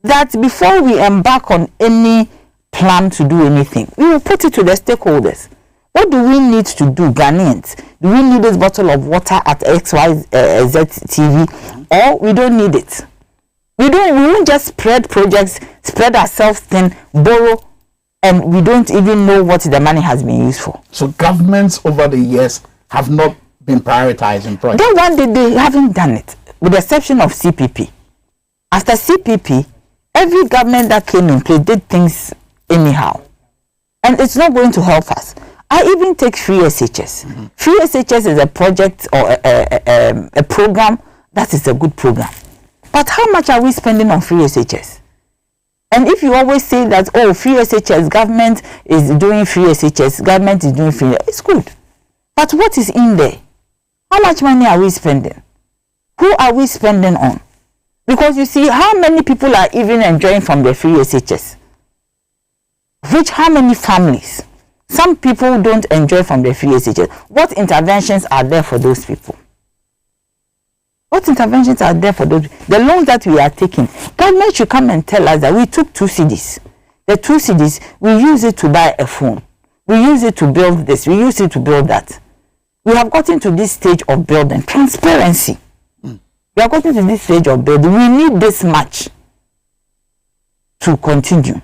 that before we embark on any plan to do anything, we will put it to the stakeholders. What do we need to do, Ghanaians? Do we need this bottle of water at XYZ TV, or we don't need it? We won't just spread projects, spread ourselves thin, borrow, and we don't even know what the money has been used for. So governments over the years have not been prioritizing projects. That one day they haven't done it, with the exception of CPP. After CPP, every government that came in place did things anyhow. And it's not going to help us. I even take Free SHS. Free SHS is a project or a program that is a good program. But how much are we spending on Free SHS? And if you always say that, oh, Free SHS, government is doing Free SHS, government is doing free, it's good. But what is in there? How much money are we spending? Who are we spending on? Because you see, how many people are even enjoying from the Free SHS? How many families? Some people don't enjoy from the Free SHS. What interventions are there for those people? What interventions are there for those? The loans that we are taking, government should come and tell us that we took 2 cedis. The 2 cedis, we use it to buy a phone. We use it to build this. We use it to build that. We have gotten to this stage of building. Transparency. We have gotten to this stage of building. We need this much to continue.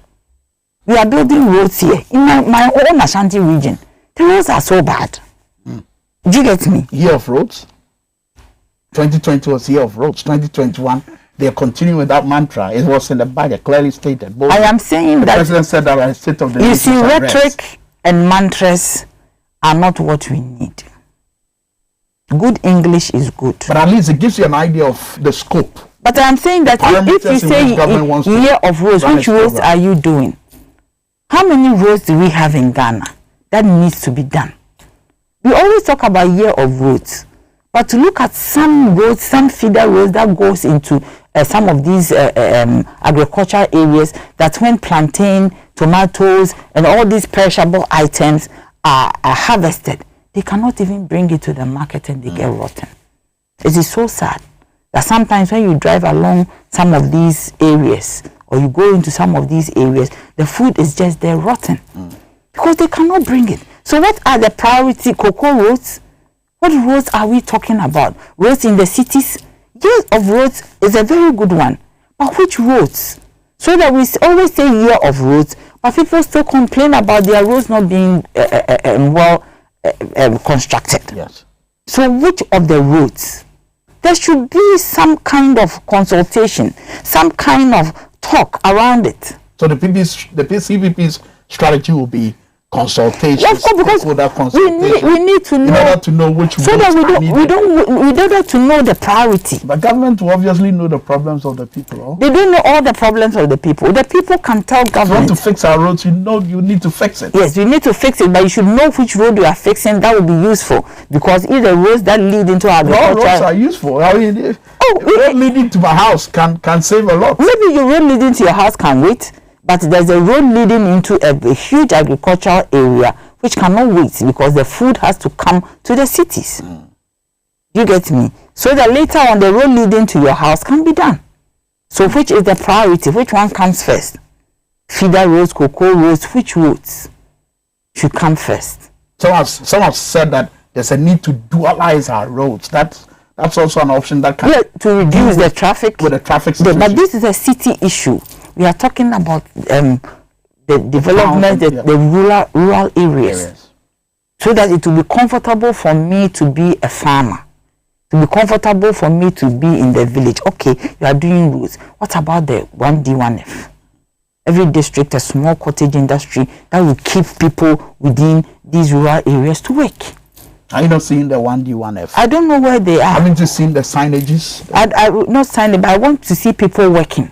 We are building roads here. In my own Ashanti region, the roads are so bad. Do you get me? Year of roads. 2020 was year of roads. 2021, they are continuing with that mantra. It was in the budget, clearly stated. I am saying the that president said that at the state of the you see, rhetoric and mantras are not what we need. Good English is good, but at least it gives you an idea of the scope. But I'm saying that if you say year of roads, which roads are you doing? How many roads do we have in Ghana that needs to be done? We always talk about year of roads, but to look at some roads, some feeder roads that goes into some of these agricultural areas, that when plantain, tomatoes, and all these perishable items are harvested, they cannot even bring it to the market and they get rotten. It is so sad that sometimes when you drive along some of these areas or you go into some of these areas, the food is just there rotten because they cannot bring it. So what are the priority cocoa roads? What roads are we talking about? Roads in the cities? Year of roads is a very good one. But which roads? So that we always say year of roads, but people still complain about their roads not being constructed. Yes. So which of the roads? There should be some kind of consultation, some kind of talk around it. So the CPP's strategy will be consultation. Of course, because we need to know, in order to know which, so that we don't to know the priority. But government will obviously know the problems of the people. Oh? They don't know all the problems of the people. The people can tell government. If you want to fix our roads, you know you need to fix it. Yes, you need to fix it, but you should know which road you are fixing. That will be useful, because if the roads that lead into agriculture, all roads are useful. I mean, road leading to my house can save a lot. Maybe your road leading to your house can wait, but there's a road leading into a huge agricultural area which cannot wait, because the food has to come to the cities. You get me? So that later on the road leading to your house can be done. So which is the priority? Which one comes first? Feeder roads, cocoa roads, which roads should come first? Some have said that there's a need to dualize our roads. That's also an option that can to reduce the traffic. With the traffic situation. But this is a city issue. We are talking about the development, the rural areas, so that it will be comfortable for me to be a farmer, to be comfortable for me to be in the village. Okay, you are doing roads. What about the 1D, 1F? Every district, a small cottage industry that will keep people within these rural areas to work. Are you not seeing the 1D, 1F? I don't know where they are. Haven't you seen the signages? I not sign it, but I want to see people working.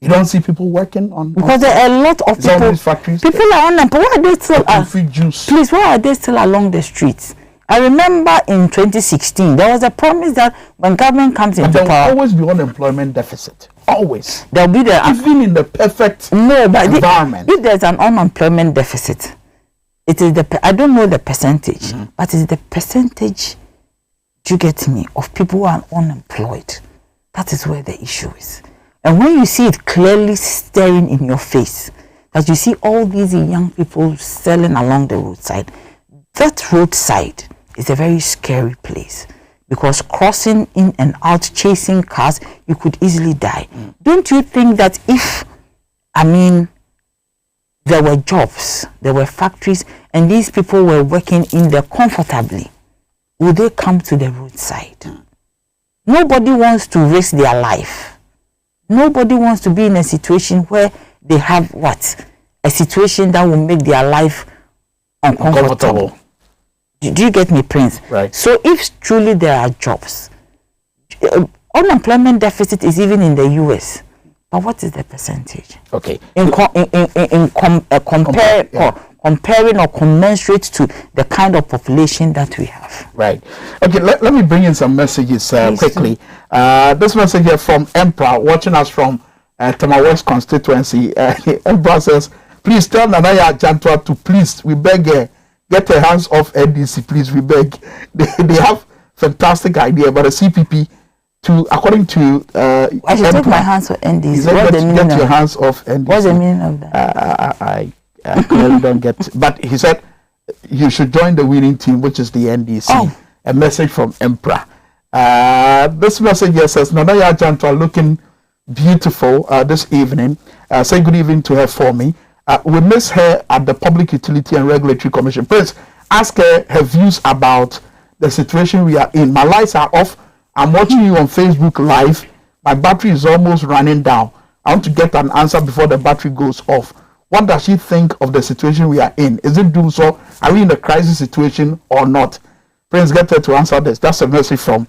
You don't see people working on, because there are a lot of people. Factories. People are unemployed. Why are they still? Free juice. Please, why are they still along the streets? I remember in 2016 there was a promise that when government comes into power, there will always be unemployment deficit. Always. There will be even in the perfect environment. If there's an unemployment deficit, it is I don't know the percentage, but it's the percentage. Do you get me? Of people who are unemployed. That is where the issue is. And when you see it clearly staring in your face, that you see all these young people selling along the roadside, that roadside is a very scary place, because crossing in and out, chasing cars, you could easily die. Don't you think that if, there were jobs, there were factories, and these people were working in there comfortably, would they come to the roadside? Nobody wants to risk their life. Nobody wants to be in a situation where they have a situation that will make their life uncomfortable. Do you get me, Prince? Right. So if truly there are jobs, unemployment deficit is even in the US. But what is the percentage? Okay. Comparing or commensurate to the kind of population that we have. Right. Okay, let me bring in some messages quickly. This message here from Emperor, watching us from Tama West constituency. Emperor says, please tell Nanaya Jantua to please, we beg, get her hands off NDC, please, we beg. They have fantastic idea, but a CPP, according to I should take my hands off NDC. What's the meaning of your hands off NDC? What's the meaning of that? I clearly don't get, but he said you should join the winning team, which is the NDC. Oh. A message from Emperor. This message here says, Nanaya Jantua looking beautiful this evening. Say good evening to her for me. We miss her at the Public Utility and Regulatory Commission. Please ask her views about the situation we are in. My lights are off. I'm watching you on Facebook Live. My battery is almost running down. I want to get an answer before the battery goes off. What does she think of the situation we are in? Is it doom so? Are we in a crisis situation or not? Prince, get her to answer this. That's a message from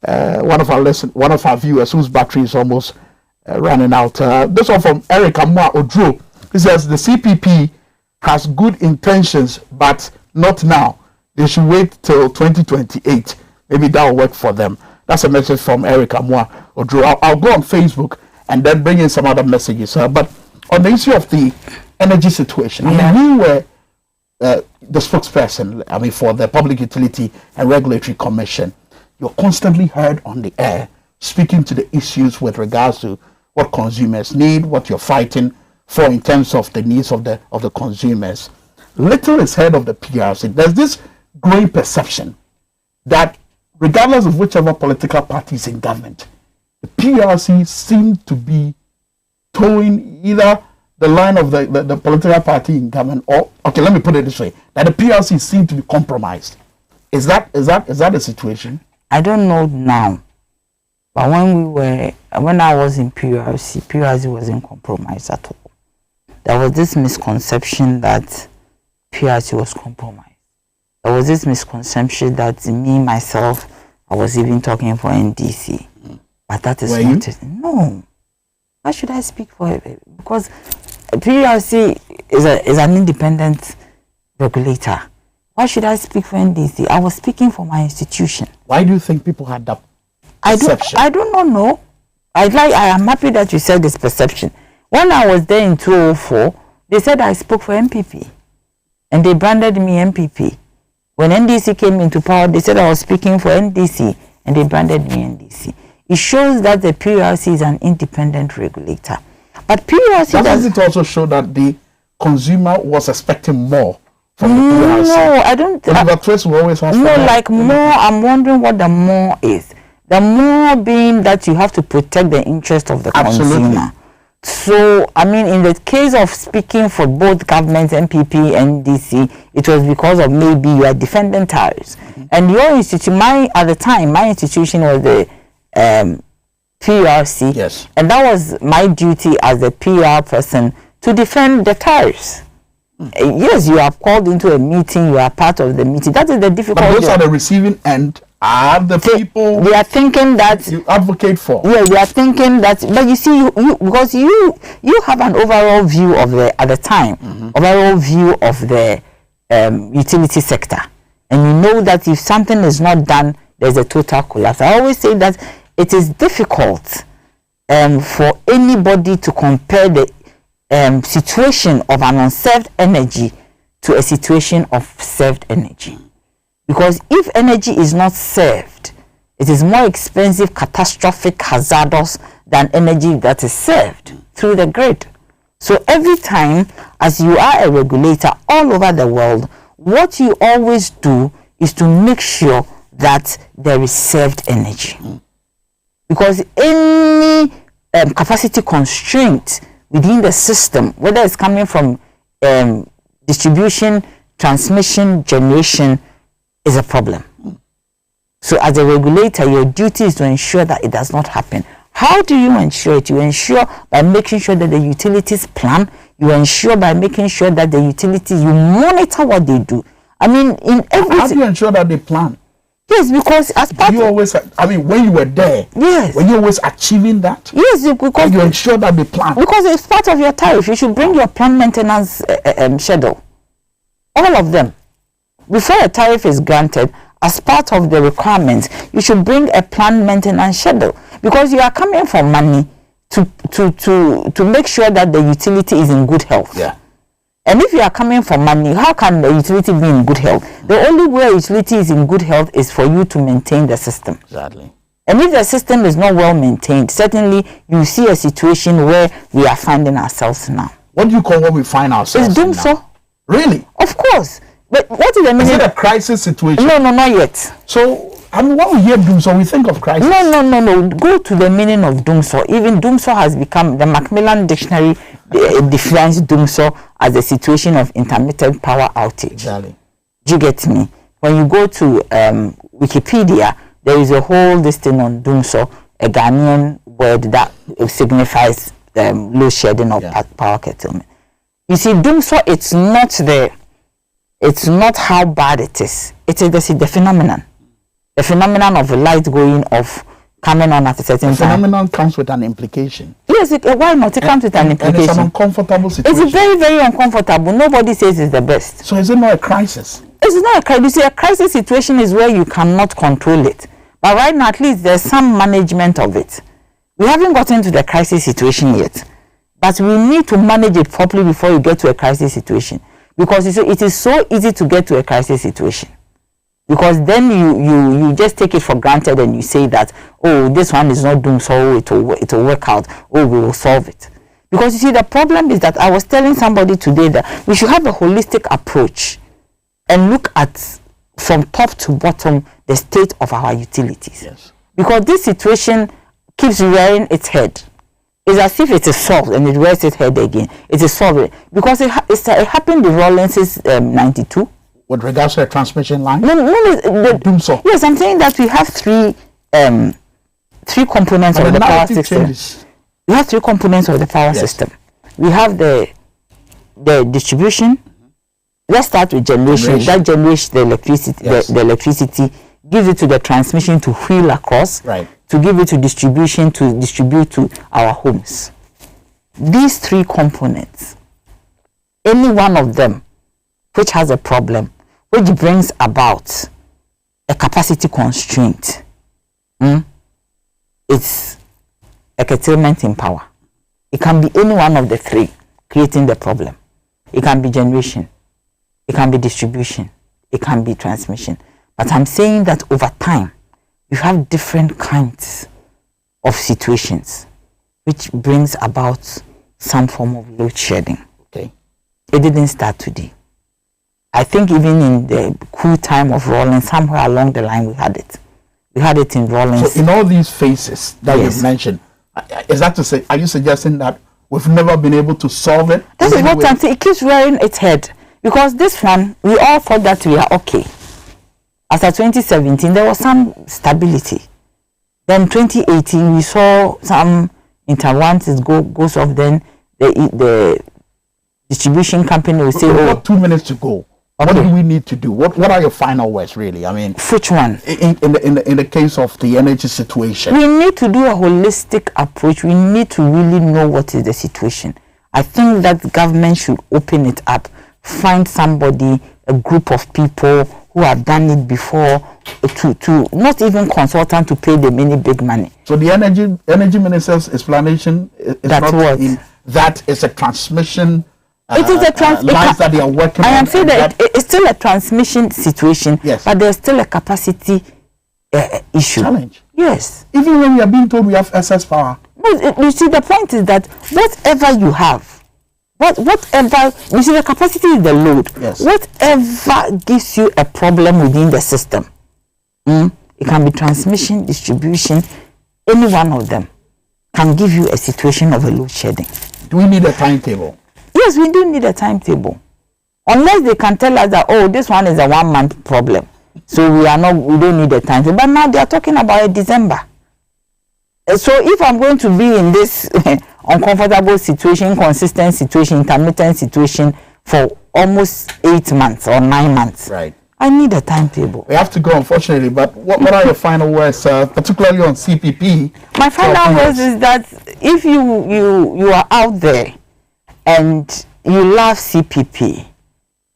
one of our viewers whose battery is almost running out. This one from Eric Amwa Odro. He says the CPP has good intentions, but not now. They should wait till 2028. Maybe that will work for them. That's a message from Eric Amwa Odro. I'll go on Facebook and then bring in some other messages. But on the issue of the energy situation, you were the spokesperson, for the Public Utility and Regulatory Commission. You're constantly heard on the air speaking to the issues with regards to what consumers need, what you're fighting for in terms of the needs of the consumers. Little is heard of the PRC. There's this growing perception that regardless of whichever political party is in government, the PRC seem to be towing either the line of the political party in government, or, okay, let me put it this way, that the PRC seem to be compromised. Is that the situation? I don't know now, but when I was in PRC wasn't compromised at all. there was this misconception that PRC was compromised. There was this misconception that me, myself, I was even talking for NDC. But that is not it. No. Why should I speak for it? Because PRC is an independent regulator. Why should I speak for NDC? I was speaking for my institution. Why do you think people had that perception? I do not know. I am happy that you said this perception. When I was there in 2004, they said I spoke for MPP. And they branded me MPP. When NDC came into power, they said I was speaking for NDC. And they branded me NDC. It shows that the PRC is an independent regulator. But PRC does it also show that the consumer was expecting more from the PRC? No, I don't. The twist will always ask no, like more. I'm wondering what the more is. The more being that you have to protect the interest of the consumer. So, I mean, in the case of speaking for both governments, MPP and DC, it was because of maybe you are defending tariffs. And your institution, at the time, my institution was the PRC. Yes. And that was my duty as the PR person to defend the tariffs. Yes, you are called into a meeting, you are part of the meeting. That is the difficulty. But those are the receiving end. Are the people they are thinking that you advocate for? Yeah, they are thinking that. But you see, because you have an overall view of the at the time, overall view of the utility sector, and you know that if something is not done, there's a total collapse. I always say that it is difficult for anybody to compare the situation of an unserved energy to a situation of served energy. Because if energy is not served, it is more expensive, catastrophic, hazardous than energy that is served through the grid. So every time, as you are a regulator all over the world, what you always do is to make sure that there is served energy. Because any capacity constraint within the system, whether it's coming from distribution, transmission, generation, is a problem. So as a regulator, your duty is to ensure that it does not happen. How do you ensure it? You ensure by making sure that the utilities plan. You ensure by making sure that the utilities, you monitor what they do. I mean, in every... How do you ensure that they plan? Yes, because as part you always, I mean, when you were there, yes, were you always achieving that? Yes, because you ensure that they plan. Because it's part of your tariff. You should bring your plant maintenance schedule. All of them. Before a tariff is granted, as part of the requirements, you should bring a plant maintenance schedule, because you are coming for money to make sure that the utility is in good health. Yeah. And if you are coming for money, how can the utility be in good health? The only way utility is in good health is for you to maintain the system. Exactly. And if the system is not well maintained, certainly you see a situation where we are finding ourselves now. What do you call what we find ourselves in now? So. Really? Of course. But what is the meaning? Is it a crisis situation? No, not yet. So, I mean, when we hear doomsday, we think of crisis. No. Go to the meaning of doomsday. Even doomsday has become, the Macmillan Dictionary defines doomsday as a situation of intermittent power outage. Exactly. Do you get me? When you go to Wikipedia, there is a whole listing on doomsday, a Ghanaian word that signifies load shedding or power curtailment. You see, doomsday, it's not how bad it is. It is the phenomenon. The phenomenon of the light going off, coming on at a certain time. The phenomenon comes with an implication. Yes, why not? It comes with an implication. And it's an uncomfortable situation. It's very, very uncomfortable. Nobody says it's the best. So is it not a crisis? It's not a crisis. You see, a crisis situation is where you cannot control it. But right now, at least there's some management of it. We haven't gotten to the crisis situation yet. But we need to manage it properly before you get to a crisis situation. Because it is so easy to get to a crisis situation. Because then you just take it for granted and you say that, oh, this one is not doing so, it will work out, oh, we will solve it. Because you see, the problem is that I was telling somebody today that we should have a holistic approach and look at from top to bottom the state of our utilities. Yes. Because this situation keeps rearing its head. It's as if it is solved and it rears its head again. It is solved because it happened in Rawlins 92. With regards to a transmission line? No. Yes, I'm saying that we have three components of the power system. Changes. We have three components of the power system. We have the the distribution. Let's start with generation. That generates the electricity. Yes. The electricity gives it to the transmission to wheel across. Right. To give it to distribution to distribute to our homes. These three components, any one of them which has a problem, which brings about a capacity constraint, it's a curtailment in power. It can be any one of the three creating the problem. It can be generation, it can be distribution, it can be transmission. But I'm saying that over time, you have different kinds of situations which brings about some form of load shedding. Okay. It didn't start today. I think even in the cool time of Rawlings, somewhere along the line we had it. We had it in Rawlings. So in all these phases that you've mentioned, is that to say, are you suggesting that we've never been able to solve it? This is what I'm saying. It keeps rearing its head. Because this one, we all thought that we are okay. After 2017, there was some stability. Then 2018, we saw some interwances goes off. Then the distribution company will say, we've got 2 minutes to go. Okay. What do we need to do? What are your final words, really? I mean, which one? In the case of the energy situation, we need to do a holistic approach. We need to really know what is the situation. I think that government should open it up, find somebody, a group of people who have done it before, to not even consultant to pay them any big money. So the energy minister's explanation is That's not what? That is a transmission. It is a lines that they are working on. I am saying that it's still a transmission situation, yes, but there's still a capacity issue. Challenge. Yes. Even when we are being told we have excess power. But you see, the point is that whatever you have, whatever, you see, the capacity is the load. Yes. Whatever gives you a problem within the system, it can be transmission, distribution, any one of them can give you a situation of a load shedding. Do we need a timetable? Yes, we do need a timetable. Unless they can tell us that, oh, this one is a 1 month problem, so we don't need a timetable. But now they are talking about December. So if I'm going to be in this uncomfortable situation, inconsistent situation, intermittent situation for almost 8 months or 9 months, right, I need a timetable. We have to go, unfortunately. But what are your final words, particularly on CPP? My final words is that if you are out there and you love CPP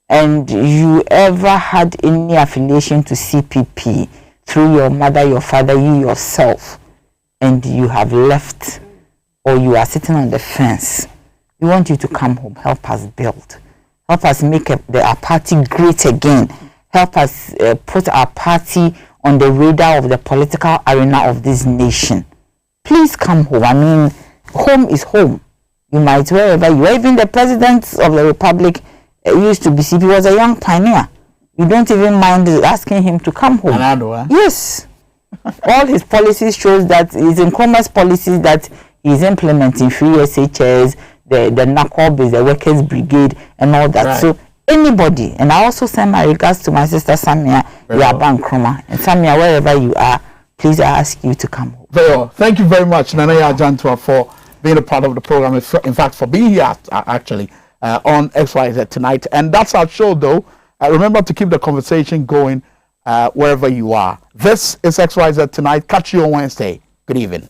and you ever had any affiliation to CPP through your mother, your father, you yourself, and you have left or you are sitting on the fence, we want you to come home, help us build, help us make our party great again, help us put our party on the radar of the political arena of this nation. Please come home. I mean, home is home. You might, wherever you are, even the president of the republic used to be CP, was a young pioneer. You don't even mind asking him to come home. Anado, yes. All his policies shows that his commerce policies that he's implementing, free SHS, the NACOB is the workers brigade and all that. Right. So anybody, and I also send my regards to my sister Samia Yabankroma. And Samia, wherever you are, please, I ask you to come home. Very well. Thank you very much, Nanaya Jantua, for being a part of the program. In fact, for being here actually on XYZ tonight. And that's our show, though. Remember to keep the conversation going wherever you are. This is XYZ tonight. Catch you on Wednesday. Good evening.